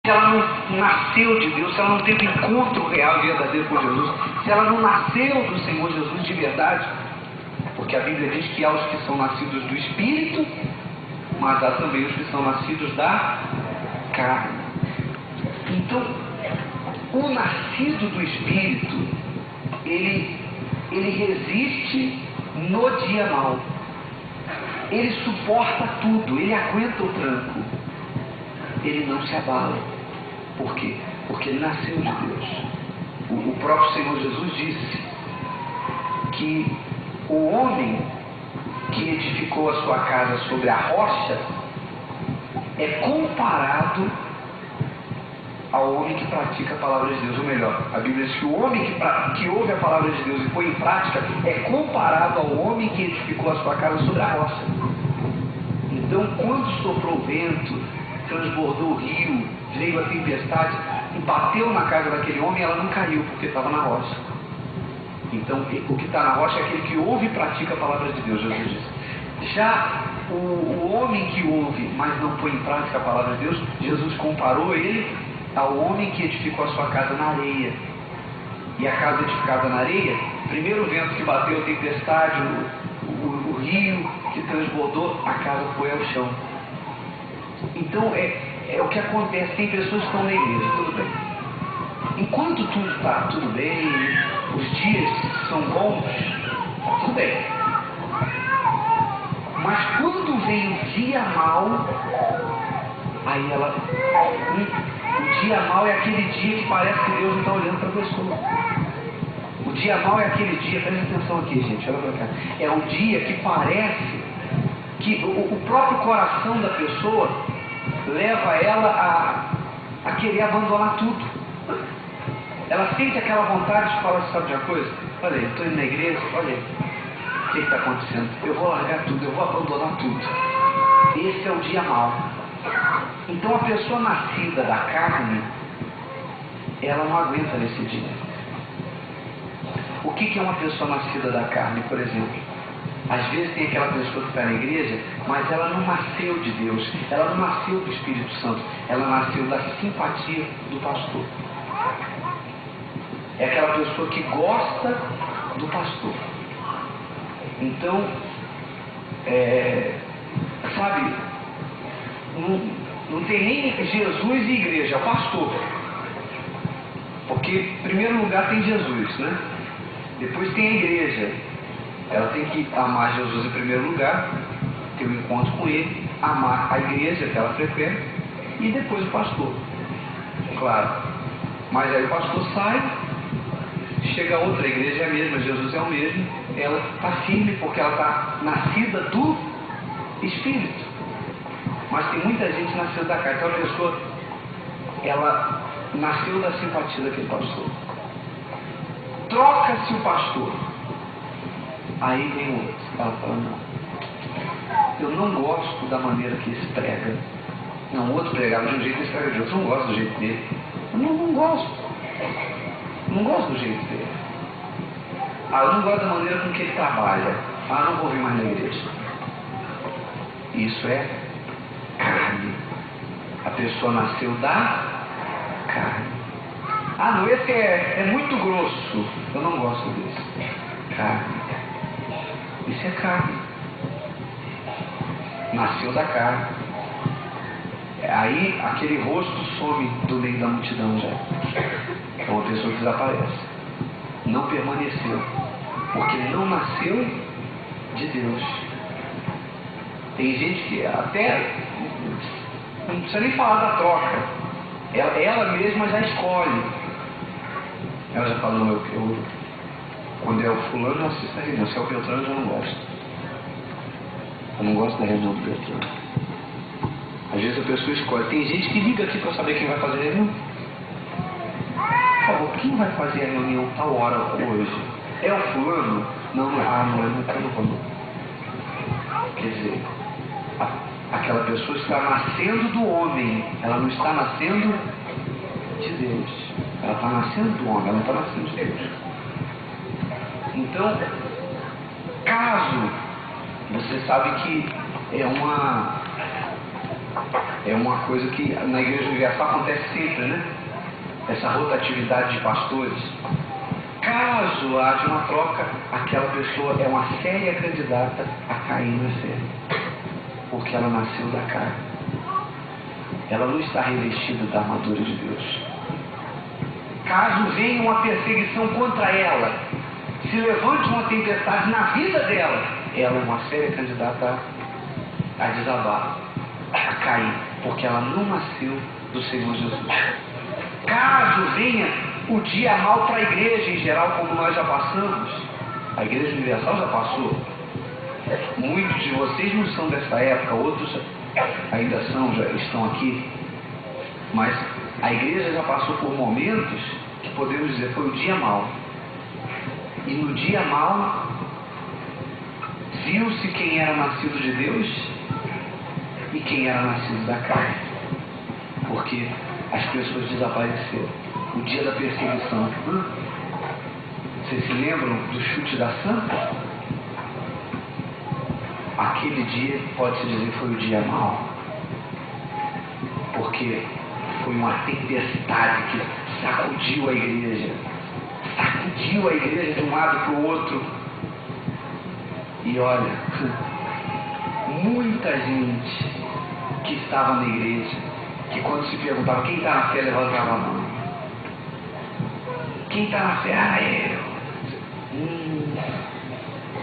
se ela não nasceu de Deus, se ela não teve encontro real e verdadeiro com Jesus, se ela não nasceu do Senhor Jesus de verdade, porque a Bíblia diz que há os que são nascidos do Espírito, mas há também os que são nascidos da carne. Então, o nascido do Espírito, ele resiste no dia mau. Ele suporta tudo, ele aguenta o tranco. Ele não se abala. Por quê? Porque ele nasceu de Deus. O próprio Senhor Jesus disse que o homem que edificou a sua casa sobre a rocha é comparado ao homem que pratica a palavra de Deus. Ou melhor, a Bíblia diz que o homem que ouve a palavra de Deus e põe em prática é comparado ao homem que edificou a sua casa sobre a rocha. Então, quando soprou o vento, transbordou o rio, veio a tempestade e bateu na casa daquele homem, ela não caiu porque estava na rocha. Então, o que está na rocha é aquele que ouve e pratica a palavra de Deus, Jesus disse. Já o homem que ouve, mas não põe em prática a palavra de Deus, Jesus comparou ele ao homem que edificou a sua casa na areia. E a casa edificada na areia, primeiro o vento que bateu, a tempestade, o rio que transbordou, a casa foi ao chão. Então é o que acontece. Tem pessoas que estão na igreja, tudo bem. Enquanto tudo está tudo bem, os dias são bons, tudo bem. Mas quando vem o dia mau, aí ela... O dia mau é aquele dia que parece que Deus não está olhando para a pessoa. O dia mau é aquele dia, presta atenção aqui, gente, olha para cá. É o dia que parece que o próprio coração da pessoa leva ela a querer abandonar tudo. Ela sente aquela vontade de falar, sabe de uma coisa? Olha aí, eu estou indo na igreja, olha aí, o que está acontecendo? Eu vou largar tudo, eu vou abandonar tudo. Esse é o dia mau. Então a pessoa nascida da carne, ela não aguenta nesse dia. O que é uma pessoa nascida da carne, por exemplo? Às vezes tem aquela pessoa que está na igreja, mas ela não nasceu de Deus, ela não nasceu do Espírito Santo, ela nasceu da simpatia do pastor. É aquela pessoa que gosta do pastor. Então, sabe, não tem nem Jesus e igreja, é o pastor. Porque, em primeiro lugar, tem Jesus, né? Depois tem a igreja. Ela tem que amar Jesus em primeiro lugar, ter um encontro com ele, amar a igreja que ela frequenta, e depois o pastor. Claro. Mas aí o pastor sai, chega a outra, a igreja é a mesma, Jesus é o mesmo, ela está firme porque ela está nascida do Espírito. Mas tem muita gente nascida da carne. Então a pessoa, ela nasceu da simpatia daquele pastor. Troca-se o pastor. Aí vem o outro. Ela fala, não, eu não gosto da maneira que esse prega. Não, o outro pregava de um jeito e esse prega de outro. Eu não gosto do jeito dele. Eu não gosto. Não gosto do jeito dele. Eu não gosto da maneira com que ele trabalha. Não vou vir mais na igreja. Isso é carne. A pessoa nasceu da carne. Não, esse é muito grosso. Eu não gosto desse. Carne. Isso é carne. Nasceu da carne. Aí aquele rosto some do meio da multidão já. É uma pessoa que desaparece. Não permaneceu. Porque não nasceu de Deus. Tem gente que até não precisa nem falar da troca. Ela mesma já escolhe. Ela já fala, não, quando é o fulano eu assisto a reunião, se é o Beltrano eu já não gosto. Eu não gosto da reunião do Beltrano. Às vezes a pessoa escolhe. Tem gente que liga aqui para saber quem vai fazer a reunião. Por favor, quem vai fazer a reunião tal hora hoje? É o fulano? Não, não é. Quer dizer, aquela pessoa está nascendo do homem, ela não está nascendo de Deus. Ela está nascendo do homem, ela não está nascendo de Deus. Então, caso você sabe que é É uma coisa que na Igreja Universal acontece sempre, né? Essa rotatividade de pastores. Caso haja uma troca, aquela pessoa é uma séria candidata a cair na fé, porque ela nasceu da carne. Ela não está revestida da armadura de Deus. Caso venha uma perseguição contra ela, se levante uma tempestade na vida dela, ela é uma séria candidata a desabar, a cair, porque ela não nasceu do Senhor Jesus. Caso venha o dia mal para a igreja em geral, como nós já passamos, a Igreja Universal já passou. Muitos de vocês não são dessa época, outros ainda são, já estão aqui. Mas a igreja já passou por momentos que podemos dizer foi o dia mau. E no dia mau viu-se quem era nascido de Deus e quem era nascido da carne. Porque as pessoas desapareceram. O dia da perseguição. Vocês se lembram do chute da santa? Aquele dia, pode-se dizer, foi o dia mau. Porque foi uma tempestade que sacudiu a igreja. Sacudiu a igreja de um lado para o outro. E olha, muita gente que estava na igreja, que quando se perguntava quem está na fé, levantava a mão. Quem está na fé? Ah, eu.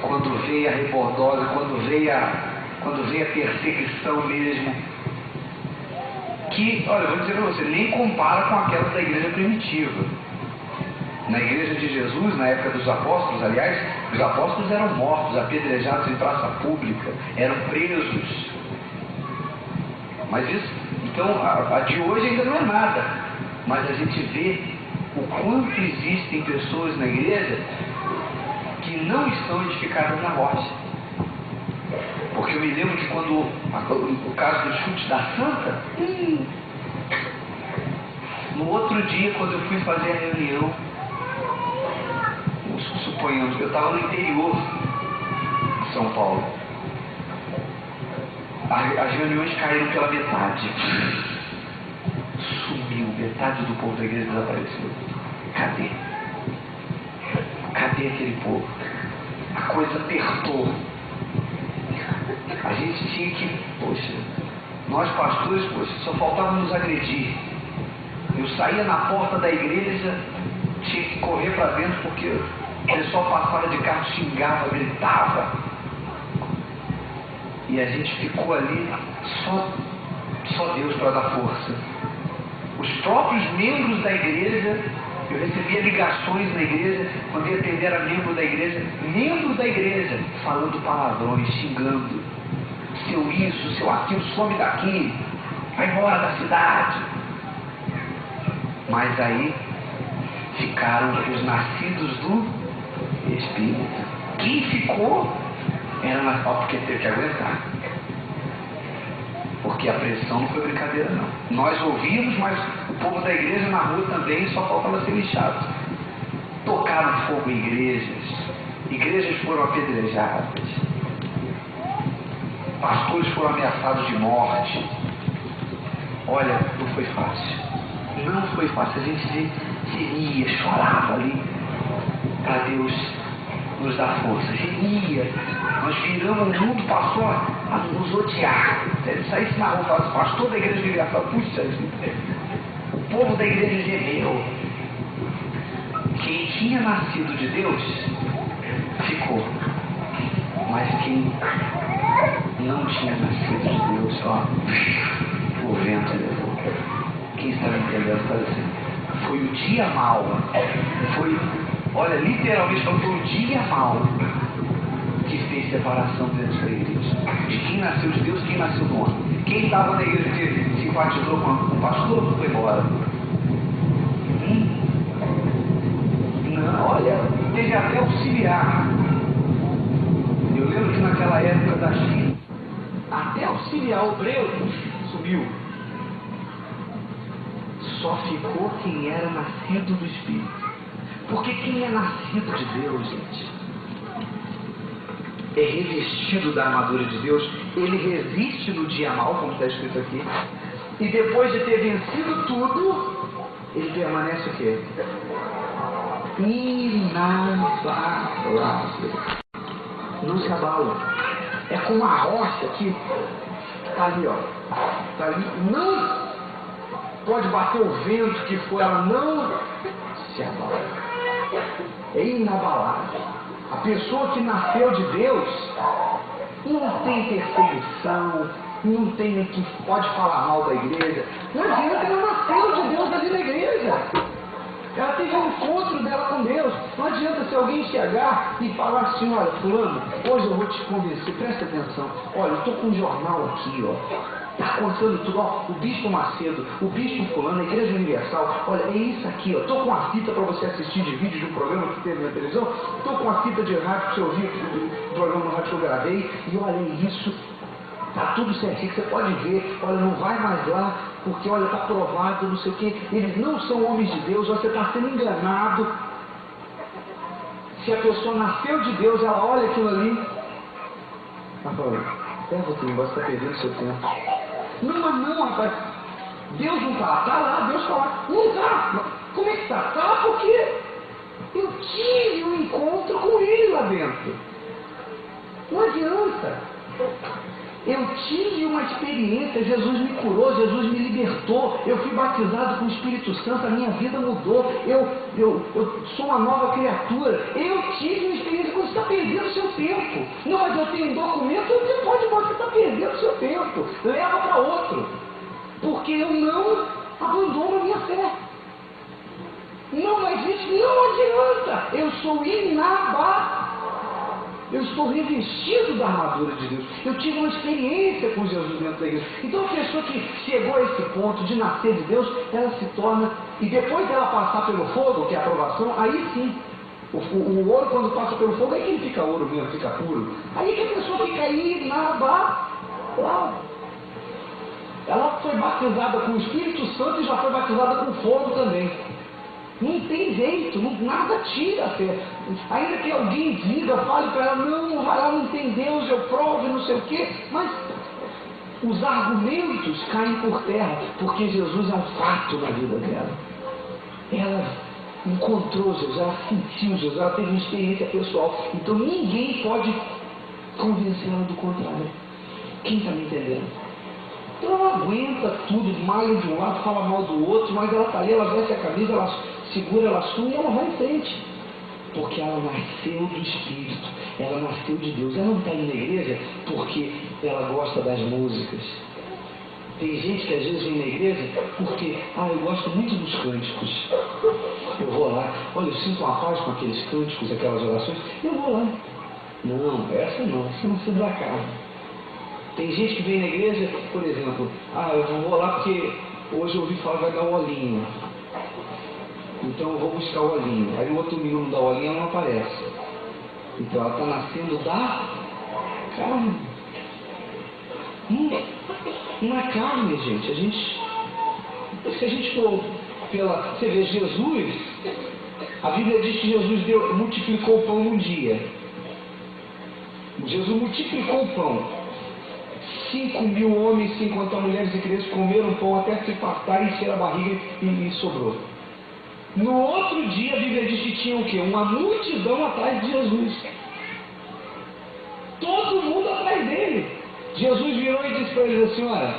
Quando veio a rebordose, quando veio a perseguição mesmo, que, olha, eu vou dizer para você, nem compara com aquela da igreja primitiva. Na igreja de Jesus, na época dos apóstolos, aliás, os apóstolos eram mortos, apedrejados em praça pública, eram presos. Mas isso, então, a de hoje ainda não é nada. Mas a gente vê o quanto existem pessoas na igreja que não estão edificadas na rocha. Porque eu me lembro que quando o caso do chute da santa, no outro dia, quando eu fui fazer a reunião, suponhamos, eu estava no interior de São Paulo. As reuniões caíram pela metade. Sumiu, metade do povo da igreja desapareceu. Cadê? Cadê aquele povo? A coisa apertou. A gente tinha que, poxa, nós pastores, poxa, só faltava nos agredir. Eu saía na porta da igreja, tinha que correr para dentro porque o pessoal passava de carro, xingava, gritava. E a gente ficou ali, só Deus para dar força. Os próprios membros da igreja, eu recebia ligações na igreja, quando ia atender era membro da igreja, falando palavrões, xingando. Seu isso, seu aquilo, some daqui, vai embora da cidade. Mas aí ficaram os nascidos do Espírito. Quem ficou era porque teve que aguentar. Porque a pressão não foi brincadeira não. Nós ouvíamos, mas o povo da igreja na rua também só faltava ser lixado. Tocaram fogo em igrejas foram apedrejadas, pastores foram ameaçados de morte. Olha, não foi fácil. Não foi fácil. A gente gemia, chorava ali para Deus nos dar força. Gemia. Nós viramos, o mundo passou a nos odiar. Se ele saísse na rua e falasse, pastor da igreja universal, puxa, o povo da igreja gemeu. Quem tinha nascido de Deus ficou. Mas quem não tinha nascido de Deus, ó, o vento levou. Quem está me entendendo está dizendo, foi o dia mau. Foi, olha, literalmente foi o dia mau que fez separação dentro da igreja. De quem nasceu de Deus, quem nasceu do homem. Quem estava na igreja que simpatizou com o pastor, foi embora. Não, olha, teve até auxiliar. Eu lembro que naquela época da China, até auxiliar obreiro subiu. Só ficou quem era nascido do Espírito. Porque quem é nascido de Deus, gente, é revestido da armadura de Deus, ele resiste no dia mal, como está escrito aqui, e depois de ter vencido tudo, ele permanece o quê? Inabalável. Não se abala. É como uma rocha que está ali, ó. Está ali. Não pode bater o vento que for, ela não se abala. É inabalável. A pessoa que nasceu de Deus não tem perseguição, não tem que pode falar mal da igreja. Não adianta, ela nasceu de Deus ali na igreja. Ela teve um encontro dela com Deus. Não adianta se alguém chegar e falar assim: olha, fulano, hoje eu vou te convencer, presta atenção. Olha, eu estou com um jornal aqui, ó. Está contando tudo, ó, o Bispo Macedo, o Bispo Fulano, a Igreja Universal. Olha, é isso aqui, ó. Estou com uma fita para você assistir de vídeo de um programa que teve na televisão. Estou com uma fita de rádio para você ouvir do programa no rádio que eu gravei. E olha, é isso. Está tudo certinho, que você pode ver. Olha, não vai mais lá, porque olha, está provado, não sei o quê. Eles não são homens de Deus, você está sendo enganado. Se a pessoa nasceu de Deus, ela olha aquilo ali. Está falando, leva o tempo, você está perdendo seu tempo. Não, mas não, rapaz. Deus não está lá, Deus está lá. Não está. Como é que está? Está porque eu tive um encontro com Ele lá dentro. Não adianta. Eu tive uma experiência, Jesus me curou, Jesus me libertou, eu fui batizado com o Espírito Santo, a minha vida mudou, eu sou uma nova criatura, eu tive uma experiência. Você está perdendo seu tempo. Não, mas eu tenho um documento, você está perdendo seu tempo, leva para outro, porque eu não abandono a minha fé. Não, mas isso não adianta, eu sou inabalável. Eu estou revestido da armadura de Deus. Eu tive uma experiência com Jesus dentro da igreja. Então a pessoa que chegou a esse ponto de nascer de Deus, ela se torna, e depois dela passar pelo fogo, que é a aprovação, aí sim, o ouro quando passa pelo fogo, aí que ele fica ouro mesmo, fica puro. Aí que a pessoa fica aí lá. Ela foi batizada com o Espírito Santo e já foi batizada com fogo também. Não tem jeito, nada tira a fé. Ainda que alguém diga, fale para ela, não vai lá, não tem Deus, eu provo, não sei o quê, mas os argumentos caem por terra, porque Jesus é um fato na vida dela. Ela encontrou Jesus, ela sentiu Jesus, ela teve uma experiência pessoal, então ninguém pode convencê-la do contrário. Quem está me entendendo? Ela não aguenta tudo, malha de um lado, fala mal do outro, mas ela está ali, ela veste a camisa, ela segura, ela assume e ela vai em frente. Porque ela nasceu do Espírito, ela nasceu de Deus. Ela não está indo na igreja porque ela gosta das músicas. Tem gente que às vezes vem na igreja porque, eu gosto muito dos cânticos. Eu vou lá, olha, eu sinto uma paz com aqueles cânticos, aquelas orações, eu vou lá. Não, essa não se dá carne. Tem gente que vem na igreja, por exemplo, eu vou lá porque hoje eu ouvi falar que vai dar o olhinho. Então eu vou buscar o olhinho. Aí no outro domingo não dá o olhinho, ela não aparece. Então ela está nascendo da carne. Não é carne, gente. Se a gente for você vê Jesus, a Bíblia diz que Jesus multiplicou o pão num dia. Jesus multiplicou o pão. 5.000 homens, sem contar mulheres e crianças, comeram pão até se fartarem, encher a barriga e sobrou. No outro dia, a Bíblia diz que tinha o quê? Uma multidão atrás de Jesus. Todo mundo atrás dele. Jesus virou e disse para eles assim: olha,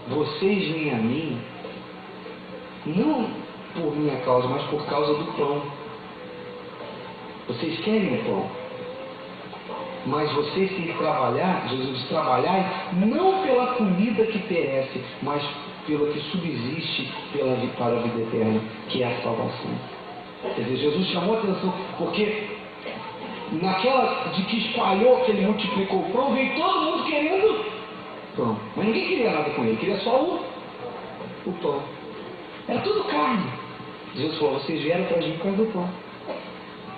vocês vêm a mim, não por minha causa, mas por causa do pão. Vocês querem o pão. Mas vocês têm que trabalhar, Jesus diz, trabalhar não pela comida que perece, mas pela que subsiste para a vida eterna, que é a salvação. Quer dizer, Jesus chamou a atenção, porque naquela de que espalhou, que ele multiplicou o pão, veio todo mundo querendo pão. Mas ninguém queria nada com ele, queria só o pão. Era tudo carne. Jesus falou, vocês vieram para mim por causa do pão.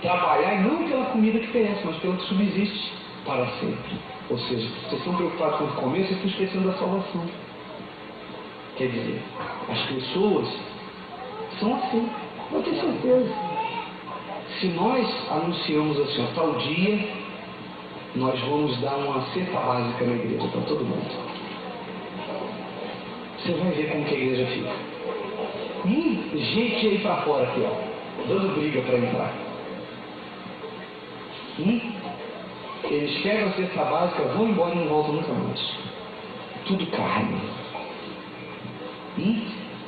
Trabalhar não pela comida que perece, mas pela que subsiste para sempre. Ou seja, vocês estão preocupados com o comer, vocês estão esquecendo da salvação. Quer dizer, as pessoas são assim, eu tenho certeza. Se nós anunciamos assim, tal dia nós vamos dar uma cesta básica na igreja para todo mundo. Você vai ver como que a igreja fica. Gente aí para fora aqui, ó, dando briga para entrar. Eles pegam a cesta básica, vão embora e não voltam nunca mais. Tudo carne.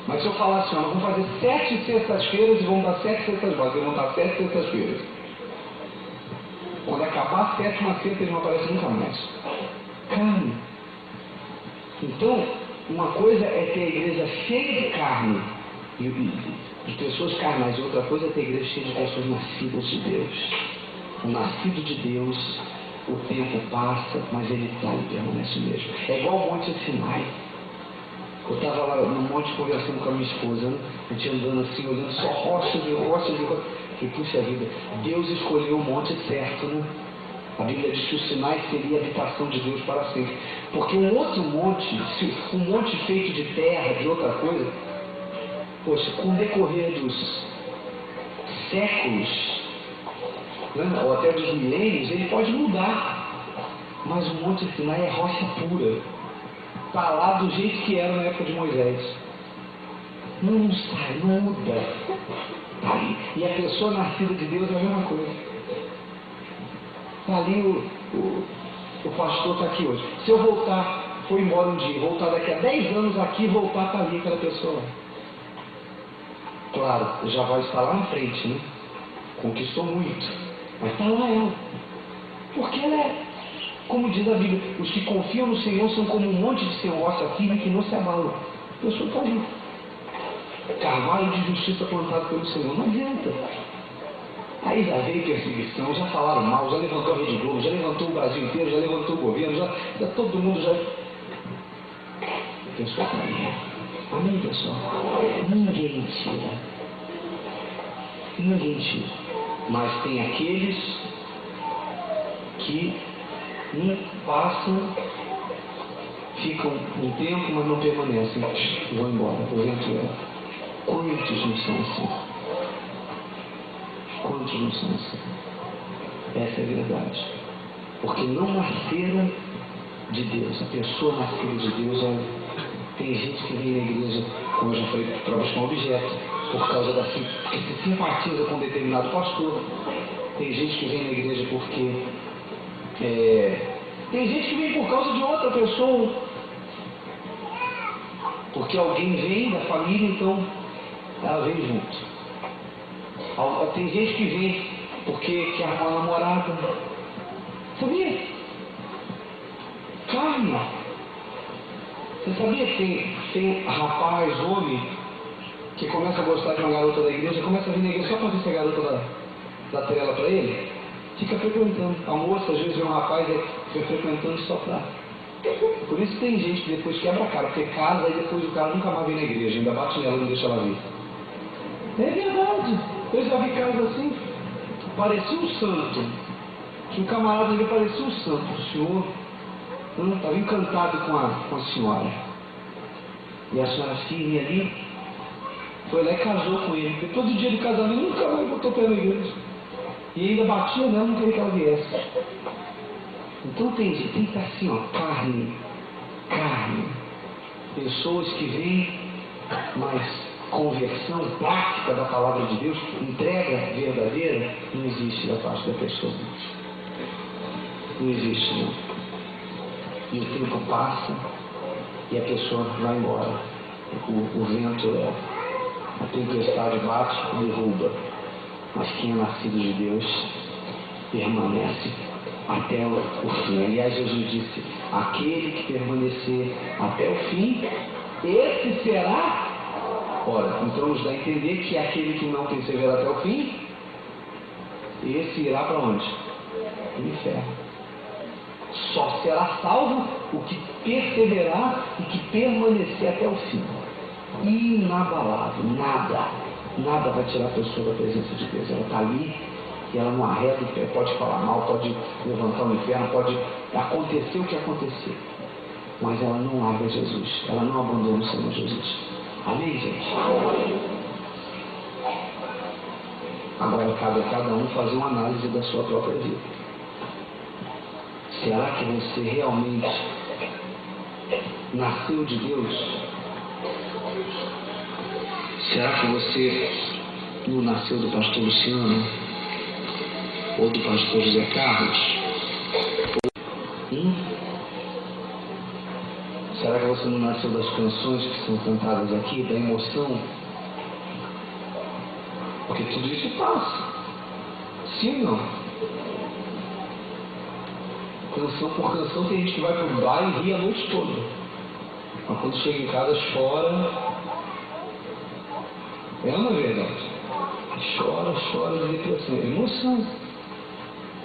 Mas se eu falar assim, nós vamos fazer 7 sextas-feiras e vamos dar 7 cestas básicas, vamos dar 7 sextas-feiras. Quando acabar a 7ª cesta, eles não aparecem nunca mais. Carne. Então, uma coisa é ter a igreja cheia de carne, de pessoas carnais, e outra coisa é ter a igreja cheia de pessoas nascidas de Deus. O nascido de Deus, o tempo passa, mas ele está e permanece mesmo. É igual ao Monte Sinai. Eu estava lá no monte conversando com a minha esposa, né? A gente andando assim, olhando só rochas e rochas e rochas. E puxa vida, Deus escolheu o monte certo, né? A Bíblia diz que o Sinai seria a habitação de Deus para sempre. Porque um outro monte, um monte feito de terra, de outra coisa, poxa, com o decorrer dos séculos, né? Ou até dos milênios, ele pode mudar. Mas o monte Sinai é rocha pura. Está lá do jeito que era na época de Moisés. Não sai, não muda. Tá ali. E a pessoa nascida de Deus é a mesma coisa. Está ali o pastor está aqui hoje. Se eu voltar, foi embora um dia, voltar daqui a 10 anos aqui, voltar para ali aquela pessoa. Claro, já vai estar lá na frente, né? Conquistou muito. Mas está lá ela. Porque ela é, como diz a Bíblia, os que confiam no Senhor são como um monte de seu rocha firme que não se abala. A pessoa está ali. Carvalho de justiça plantado pelo Senhor. Não adianta. Aí já veio perseguição, já falaram mal, já levantou a Rede Globo, já levantou o Brasil inteiro, já levantou o governo, já todo mundo já... A pessoa está ali. Amém, pessoal? Ninguém tira. Ninguém tira. Mas tem aqueles que passam, ficam um tempo, mas não permanecem. Vão embora, o vento leva. Quantos não são assim? Quantos não são assim? Essa é a verdade. Porque não nasceram de Deus. A pessoa nascida de Deus, tem gente que vem na igreja, como eu já falei, para buscar um objeto, por causa da que se simpatiza com um determinado pastor. Tem gente que vem na igreja porque tem gente que vem por causa de outra pessoa. Porque alguém vem da família, então ela vem junto. Tem gente que vem porque quer arrumar uma namorada. Sabia? Carne. Você sabia que tem rapaz, homem, que começa a gostar de uma garota da igreja, começa a vir na igreja só para ver se a garota dá trela para ele? Fica frequentando. A moça às vezes vê um rapaz e fica frequentando só para... Por isso tem gente que depois quebra a cara, porque casa e depois o cara nunca mais vem na igreja, ainda bate nela e não deixa ela vir. É verdade. Eu já vi casos assim, parecia um santo. Tinha um camarada ali, parecia um santo. O senhor estava encantado com a senhora. E a senhora firme ali, foi lá e casou com ele. Porque todo dia de casamento nunca mais botou pé na igreja. E ainda batia nela, não queria que ela viesse. Então tem que estar assim, ó, carne. Pessoas que vêm, mas conversão prática da palavra de Deus, entrega verdadeira, não existe da parte da pessoa. Não existe, não. E o tempo passa e a pessoa vai embora. O vento leva. A tempestade bate e derruba. Mas quem é nascido de Deus permanece até o fim. Aliás, Jesus disse: aquele que permanecer até o fim, esse será. Ora, então nos dá a entender que aquele que não perseverar até o fim, esse irá para onde? No inferno. Só será salvo o que perseverar e que permanecer até o fim. Inabalável, nada vai tirar a pessoa da presença de Deus. Ela está ali e ela não arreda o pé, pode falar mal, pode levantar no inferno, pode acontecer o que acontecer. Mas ela não larga Jesus, ela não abandona o Senhor Jesus. Amém, gente? Agora cabe a cada um fazer uma análise da sua própria vida. Será que você realmente nasceu de Deus? Será que você não nasceu do pastor Luciano? Ou do pastor José Carlos? Será que você não nasceu das canções que são cantadas aqui, da emoção? Porque tudo isso passa. Sim ou não? Canção por canção, tem gente que vai pro bar e ri a noite toda. Mas quando chega em casa chora. É uma verdade. Chora de depressão. Emoção.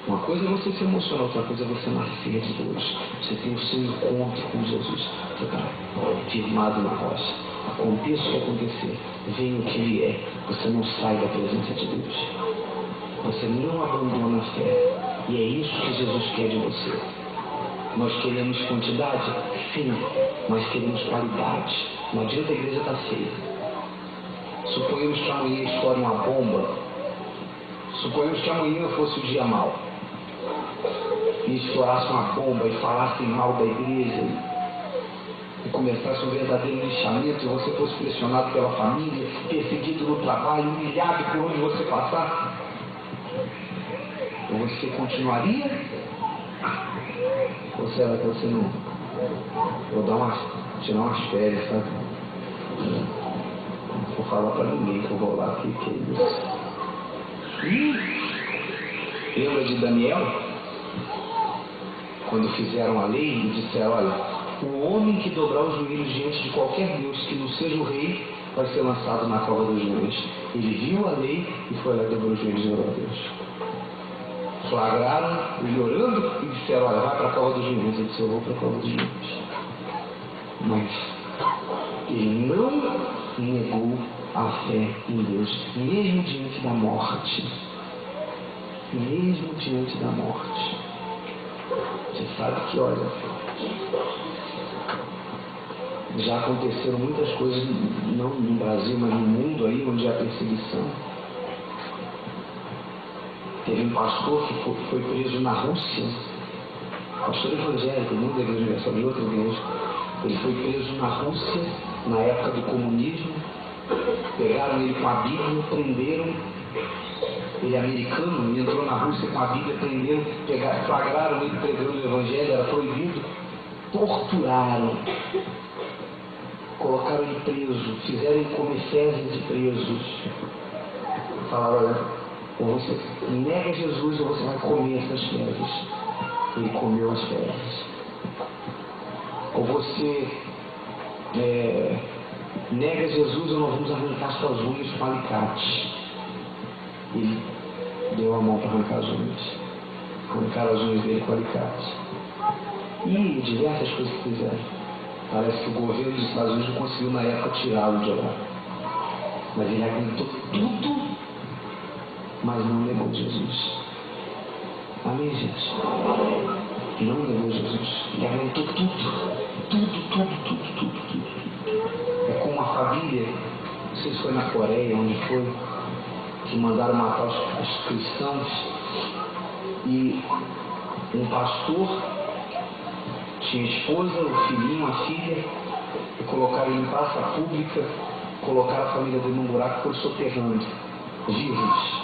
Uma coisa é você se emocionar, outra coisa é você nascer de Deus. Você tem o seu encontro com Jesus. Você está firmado na rocha. Aconteça o que acontecer, venha o que Ele é. Você não sai da presença de Deus. Você não abandona a fé. E é isso que Jesus quer de você. Nós queremos quantidade? Sim. Mas queremos qualidade. Não adianta a igreja estar cheia. Suponhamos que amanhã estoure uma bomba. Suponhamos que amanhã fosse o dia mau. E estourasse uma bomba e falassem mal da igreja. E começasse um verdadeiro lixamento. E você fosse pressionado pela família, perseguido no trabalho, humilhado por onde você passasse. Você continuaria? Ou será que você não? Vou tirar umas férias, sabe? Não vou falar pra ninguém que eu vou lá, que é isso. Lembra de Daniel? Quando fizeram a lei e disseram, olha, o homem que dobrar os joelhos diante de qualquer Deus que não seja o rei, vai ser lançado na cova dos leões. Ele viu a lei e foi lá e dobrou os joelhos e orou a Deus. Flagraram ele orando e disseram, olha, vai para a cova dos leões. Ele disse, eu vou para a cova dos leões. Mas ele não negou a fé em Deus, mesmo diante da morte. Mesmo diante da morte. Você sabe que, olha, já aconteceram muitas coisas, não no Brasil, mas no mundo aí, onde há perseguição. Teve um pastor que foi preso na Rússia, pastor evangélico, não da Igreja Universal, de outra igreja. Ele foi preso na Rússia, na época do comunismo. Pegaram ele com a Bíblia, prenderam. Ele é americano, ele entrou na Rússia com a Bíblia, prenderam, flagraram ele pregando o Evangelho, era proibido. Torturaram. Colocaram ele preso, fizeram ele comer fezes de presos. Falaram, olha, ou você nega Jesus ou você vai comer essas fezes. Ele comeu as fezes. Ou você nega Jesus ou nós vamos arrancar suas unhas com alicate. Ele deu a mão para arrancar as unhas. Arrancaram as unhas dele com alicate. E diversas coisas que fizeram. Parece que o governo dos Estados Unidos não conseguiu na época tirá-lo de lá. Mas ele aguentou tudo, mas não negou Jesus. Amém, gente? Não negou Jesus. Ele aguentou tudo. É como uma família, não sei se foi na Coreia, onde foi, que mandaram matar os cristãos. E um pastor tinha esposa, o filhinho, a filha, e colocaram ele em praça pública, colocaram a família dele num buraco e foram soterrando, vivos.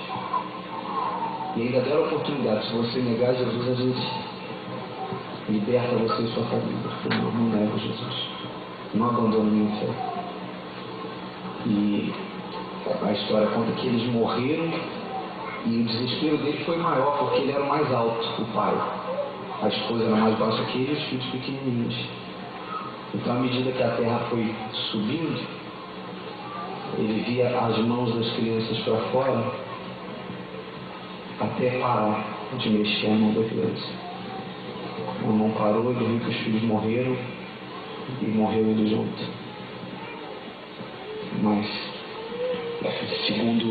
E ainda deram a oportunidade, se você negar Jesus, a gente liberta você e sua família. Eu não nego Jesus, não abandono minha fé. E a história conta que eles morreram e o desespero dele foi maior, porque ele era o mais alto, o pai. A esposa era mais baixa que ele e os filhos pequenininhos. Então, à medida que a terra foi subindo, ele via as mãos das crianças para fora, até parar de mexer a mão da criança. A mão parou, ele viu que os filhos morreram e morreu ele junto. Mas, segundo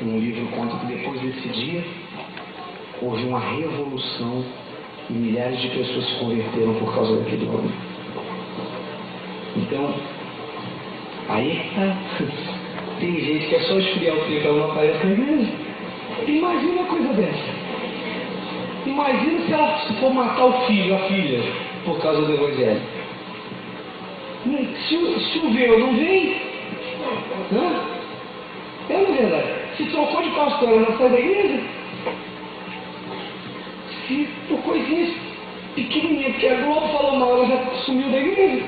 um livro, conta que depois desse dia houve uma revolução e milhares de pessoas se converteram por causa daquele homem. Então, aí tem gente que é só esfriar o tempo, ela não aparece na igreja. Imagina uma coisa dessa. Imagina se ela for matar o filho, a filha, por causa do Evangelho. Choveu, não vem? Hã? É não é verdade? Se trocou de pastor, ela não sai da igreja? Se por coisinhas pequenininhas, porque a Globo falou mal, ela já sumiu da igreja.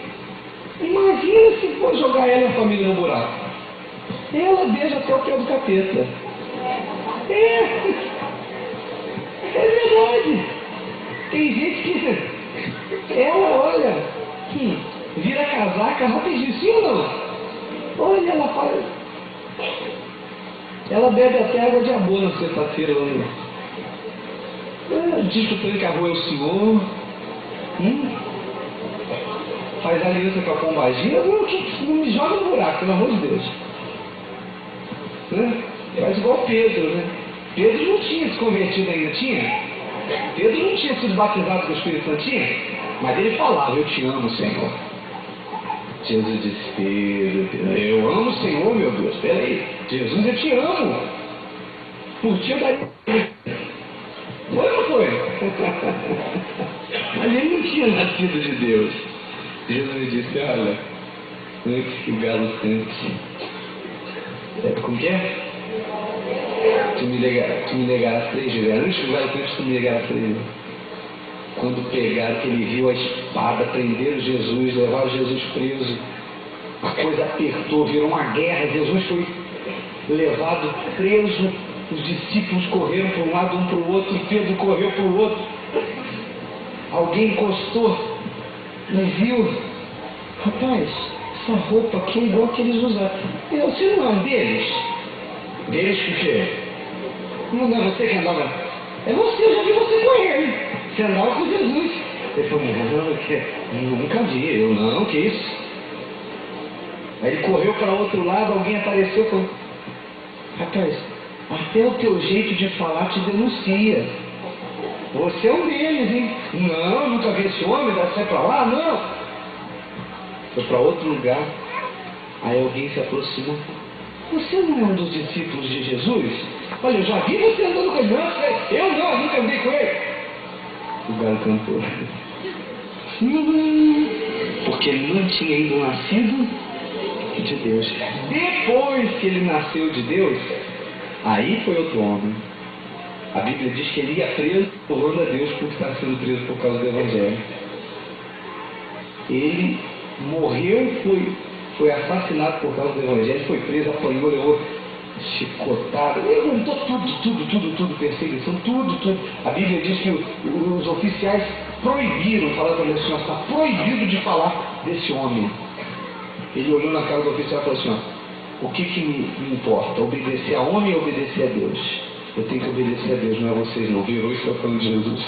Imagina se for jogar ela e a família no buraco. Ela beija até o pé do capeta. É verdade. Tem gente que ela, olha, vira casaca rapidinho, sim ou não? Olha, ela faz. Ela bebe até água de amor na sexta-feira. Diz que a rua é o Senhor. Faz aliança com a pombagira. Não me joga no buraco, pelo amor de Deus. Faz igual Pedro, né? Pedro não tinha se convertido ainda, tinha? Pedro não tinha sido batizado com o Espírito Santo, tinha? Mas ele falava, eu te amo, Senhor. Jesus disse, Pedro, eu amo o Senhor, meu Deus. Peraí, Jesus, eu te amo. Por ti eu daria. Foi ou não foi? Mas ele não tinha nascido de Deus. Jesus disse, olha, antes que o galo cante. Como que é? Tu me negarás 3 vezes. Antes que o galo cante, tu me negarás 3 vezes. Quando pegaram, que ele viu a espada, prenderam Jesus, levaram Jesus preso. A coisa apertou, virou uma guerra. Jesus foi levado preso. Os discípulos correram para um lado, um para o outro. E Pedro correu para o outro. Alguém encostou e viu. Rapaz, essa roupa aqui é igual que eles usaram. Você não é um deles? Deles por quê? Não é você que andava. É você, eu já vi você com ele. Você andava com Jesus. Ele falou, não, nunca vi. Eu não, que isso? Aí ele correu para outro lado, alguém apareceu e falou, rapaz, até o teu jeito de falar te denuncia. Você é um deles, hein? Não, nunca vi esse homem, vai sair para lá, não. Foi para outro lugar. Aí alguém se aproximou. Você não é um dos discípulos de Jesus? Olha, eu já vi você andando com ele. Não, eu não, nunca andei com ele. O galo cantou. Porque ele não tinha ainda nascido de Deus. Depois que ele nasceu de Deus, aí foi outro homem. A Bíblia diz que ele ia preso, louvando a Deus por estar sendo preso por causa do Evangelho. Ele morreu, foi assassinado por causa do Evangelho, foi preso, apanhou, levou chicotado, levantou tudo, perseguição, tudo. A Bíblia diz que os oficiais proibiram falar com ele assim, está proibido de falar desse homem. Ele olhou na cara do oficial e falou assim, o que me importa? Obedecer a homem ou obedecer a Deus? Eu tenho que obedecer a Deus, não é vocês não. Virou e está falando de Jesus.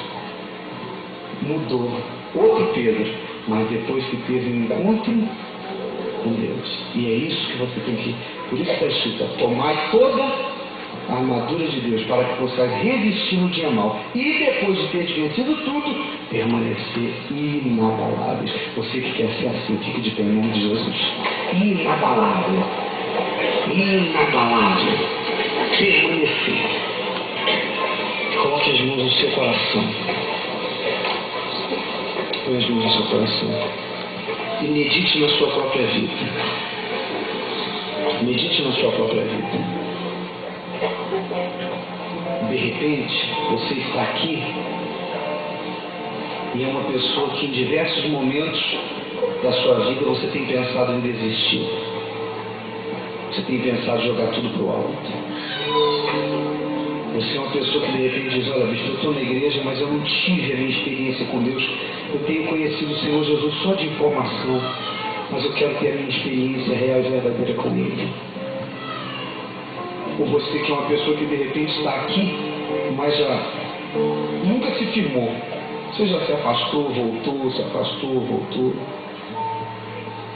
Mudou. Outro Pedro, mas depois que teve um encontro com Deus. E é isso que você tem que... Por isso está escrito, tomai toda a armadura de Deus para que possais resistir no dia mau. E depois de ter vencido tudo, permanecer inabaláveis. Você que quer ser assim, fique de pé em nome de Jesus. Inabalável. Inabalável. Permanecer. Coloque as mãos no seu coração. Põe as mãos no seu coração. E medite na sua própria vida. Medite na sua própria vida. De repente, você está aqui e é uma pessoa que em diversos momentos da sua vida você tem pensado em desistir. Você tem pensado em jogar tudo para o alto. Você é uma pessoa que de repente diz, olha, bicho, eu estou na igreja, mas eu não tive a minha experiência com Deus. Eu tenho conhecido o Senhor Jesus só de informação, mas eu quero ter a minha experiência real e verdadeira com Ele. Ou você que é uma pessoa que de repente está aqui, mas já nunca se firmou. Você já se afastou, voltou, se afastou, voltou.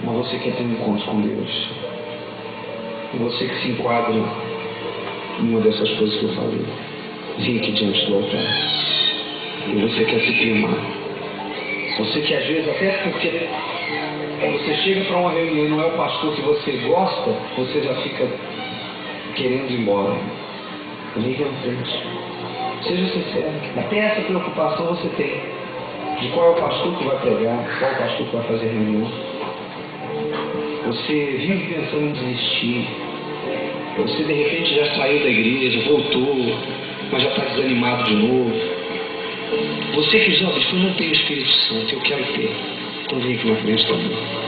Mas você quer ter um encontro com Deus. E você que se enquadra uma dessas coisas que eu falei, vem aqui diante do altar. E você quer se firmar. Você que às vezes, até porque você chega para uma reunião e não é o pastor que você gosta, você já fica querendo ir embora. Vem aqui na frente. Seja sincero. Até essa preocupação você tem. De qual é o pastor que vai pregar, qual é o pastor que vai fazer reunião. Você vive pensando em desistir. Você de repente já saiu da igreja, voltou, mas já está desanimado de novo. Você que diz, ó, bispo, eu não tenho o Espírito Santo, eu quero ter. Então vem aqui na frente também.